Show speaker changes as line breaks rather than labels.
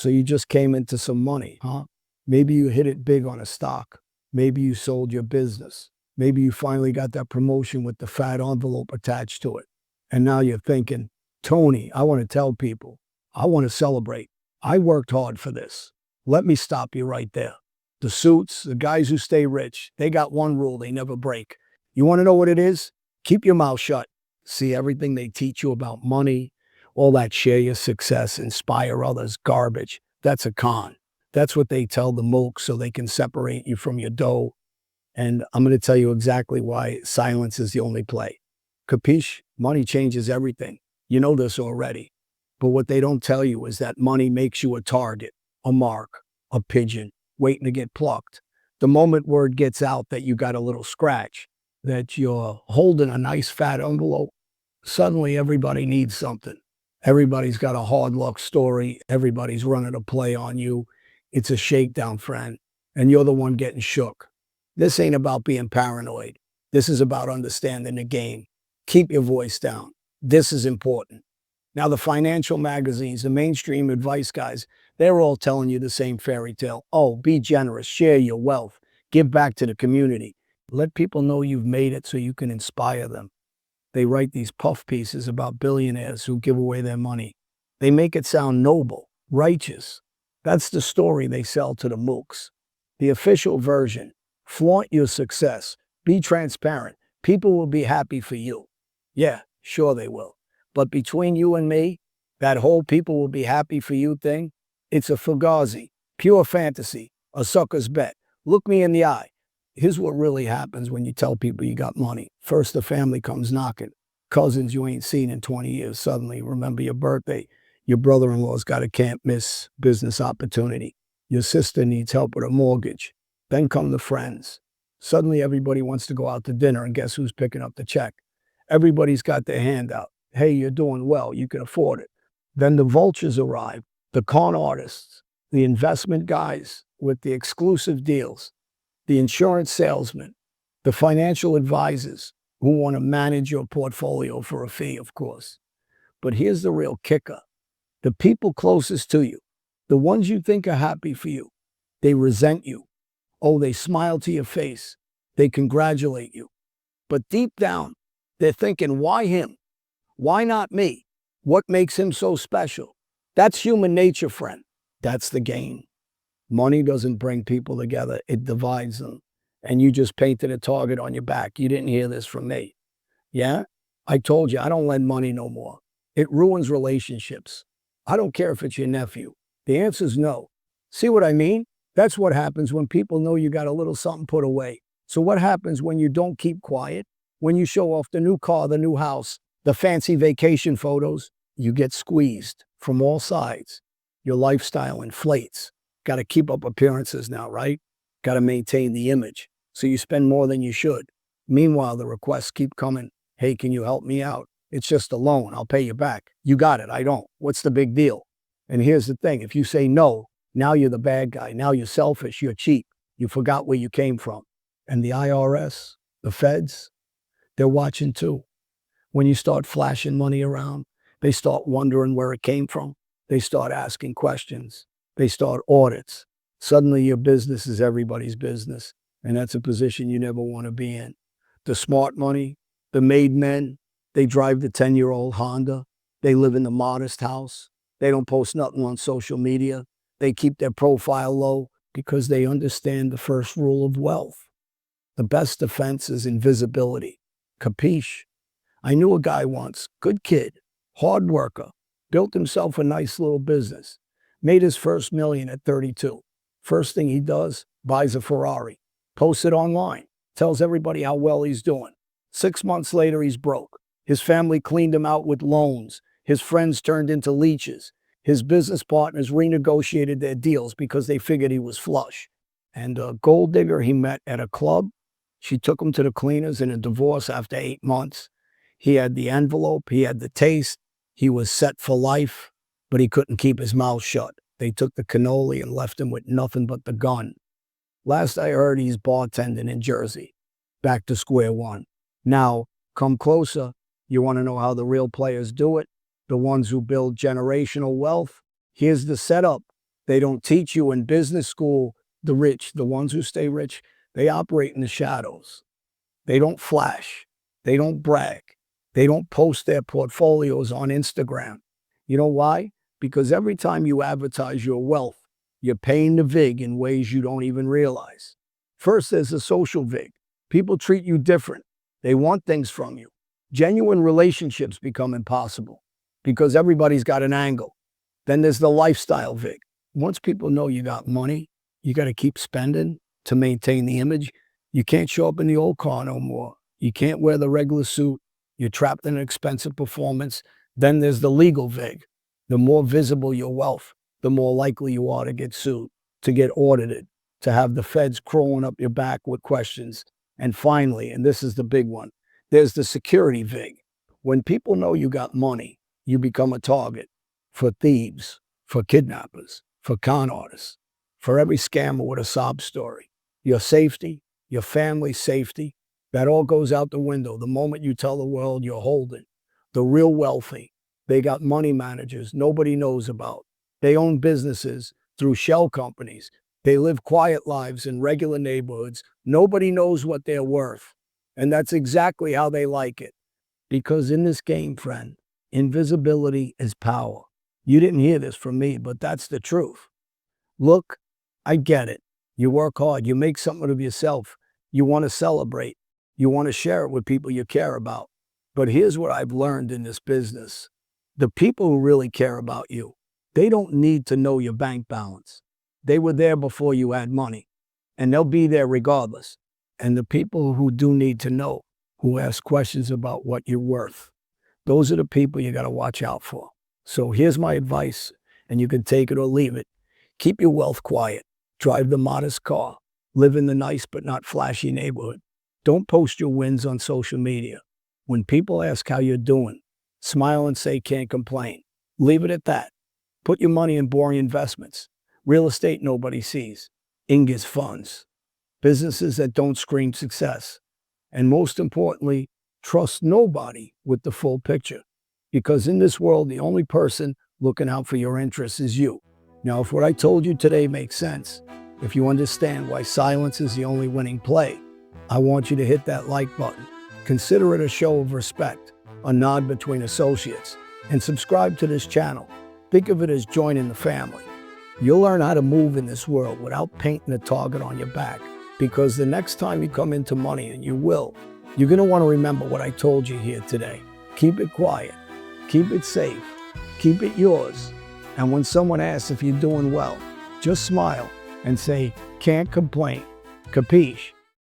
So you just came into some money, huh? Maybe you hit it big on a stock. Maybe you sold your business. Maybe you finally got that promotion with the fat envelope attached to it. And now you're thinking, Tony, I want to tell people, I want to celebrate. I worked hard for this. Let me stop you right there. The suits, the guys who stay rich, they got one rule they never break. You want to know what it is? Keep your mouth shut. See, everything they teach you about money, all that share your success, inspire others, garbage, that's a con. That's what they tell the mooks so they can separate you from your dough. And I'm going to tell you exactly why silence is the only play. Capiche? Money changes everything. You know this already. But what they don't tell you is that money makes you a target, a mark, a pigeon, waiting to get plucked. The moment word gets out that you got a little scratch, that you're holding a nice fat envelope, suddenly everybody needs something. Everybody's got a hard luck story. Everybody's running a play on you. It's a shakedown, friend. And you're the one getting shook. This ain't about being paranoid. This is about understanding the game. Keep your voice down. This is important. Now, the financial magazines, the mainstream advice guys, they're all telling you the same fairy tale. Oh, be generous, share your wealth, give back to the community. Let people know you've made it so you can inspire them. They write these puff pieces about billionaires who give away their money. They make it sound noble, righteous. That's the story they sell to the mooks. The official version: flaunt your success, be transparent. People will be happy for you. Yeah, sure they will. But between you and me, that whole people will be happy for you thing, it's a fugazi, pure fantasy, a sucker's bet. Look me in the eye. Here's what really happens when you tell people you got money. First, the family comes knocking. Cousins you ain't seen in 20 years suddenly remember your birthday. Your brother-in-law's got a can't-miss business opportunity. Your sister needs help with a mortgage. Then come the friends. Suddenly everybody wants to go out to dinner, and guess who's picking up the check? Everybody's got their hand out. Hey, you're doing well. You can afford it. Then the vultures arrive, the con artists, the investment guys with the exclusive deals, the insurance salesmen, the financial advisors who want to manage your portfolio for a fee, of course. But here's the real kicker. The people closest to you, the ones you think are happy for you, they resent you. Oh, they smile to your face. They congratulate you. But deep down, they're thinking, why him? Why not me? What makes him so special? That's human nature, friend. That's the game. Money doesn't bring people together. It divides them. And you just painted a target on your back. You didn't hear this from me. Yeah? I told you, I don't lend money no more. It ruins relationships. I don't care if it's your nephew. The answer's no. See what I mean? That's what happens when people know you got a little something put away. So what happens when you don't keep quiet? When you show off the new car, the new house, the fancy vacation photos, you get squeezed from all sides. Your lifestyle inflates. Got to keep up appearances now, right? Got to maintain the image. So you spend more than you should. Meanwhile, the requests keep coming. Hey, can you help me out? It's just a loan. I'll pay you back. You got it. I don't. What's the big deal? And here's the thing. If you say no, now you're the bad guy. Now you're selfish. You're cheap. You forgot where you came from. And the IRS, the feds, they're watching too. When you start flashing money around, they start wondering where it came from. They start asking questions. They start audits. Suddenly your business is everybody's business. And that's a position you never want to be in. The smart money, the made men, they drive the 10-year-old Honda. They live in the modest house. They don't post nothing on social media. They keep their profile low because they understand the first rule of wealth. The best defense is invisibility. Capiche? I knew a guy once, good kid, hard worker, built himself a nice little business, made his first million at 32. First thing he does, buys a Ferrari, posts it online, tells everybody how well he's doing. 6 months later, he's broke. His family cleaned him out with loans. His friends turned into leeches. His business partners renegotiated their deals because they figured he was flush. And a gold digger he met at a club, she took him to the cleaners in a divorce after 8 months. He had the envelope, he had the taste, he was set for life, but he couldn't keep his mouth shut. They took the cannoli and left him with nothing but the gun. Last I heard, he's bartending in Jersey. Back to square one. Now, come closer. You want to know how the real players do it? The ones who build generational wealth? Here's the setup. They don't teach you in business school. The rich, the ones who stay rich, they operate in the shadows. They don't flash. They don't brag. They don't post their portfolios on Instagram. You know why? Because every time you advertise your wealth, you're paying the VIG in ways you don't even realize. First, there's the social VIG. People treat you different. They want things from you. Genuine relationships become impossible because everybody's got an angle. Then there's the lifestyle VIG. Once people know you got money, you got to keep spending to maintain the image. You can't show up in the old car no more. You can't wear the regular suit. You're trapped in an expensive performance. Then there's the legal VIG. The more visible your wealth, the more likely you are to get sued, to get audited, to have the feds crawling up your back with questions. And finally, and this is the big one, there's the security VIG. When people know you got money, you become a target for thieves, for kidnappers, for con artists, for every scammer with a sob story. Your safety, your family's safety, that all goes out the window the moment you tell the world you're holding. The real wealthy, they got money managers nobody knows about. They own businesses through shell companies. They live quiet lives in regular neighborhoods. Nobody knows what they're worth. And that's exactly how they like it. Because in this game, friend, invisibility is power. You didn't hear this from me, but that's the truth. Look, I get it. You work hard. You make something of yourself. You want to celebrate. You want to share it with people you care about. But here's what I've learned in this business. The people who really care about you, they don't need to know your bank balance. They were there before you had money, and they'll be there regardless. And the people who do need to know, who ask questions about what you're worth, those are the people you got to watch out for. So here's my advice, and you can take it or leave it. Keep your wealth quiet. Drive the modest car. Live in the nice but not flashy neighborhood. Don't post your wins on social media. When people ask how you're doing, smile and say can't complain. Leave it at that. Put your money in boring investments. Real estate nobody sees. Ingus funds. Businesses that don't scream success. And most importantly, trust nobody with the full picture. Because in this world, the only person looking out for your interests is you. Now, if what I told you today makes sense, if you understand why silence is the only winning play, I want you to hit that like button. Consider it a show of respect, a nod between associates, and subscribe to this channel. Think of it as joining the family. You'll learn how to move in this world without painting a target on your back, because the next time you come into money, and you will, you're going to want to remember what I told you here today. Keep it quiet. Keep it safe. Keep it yours. And when someone asks if you're doing well, just smile and say, can't complain. Capiche?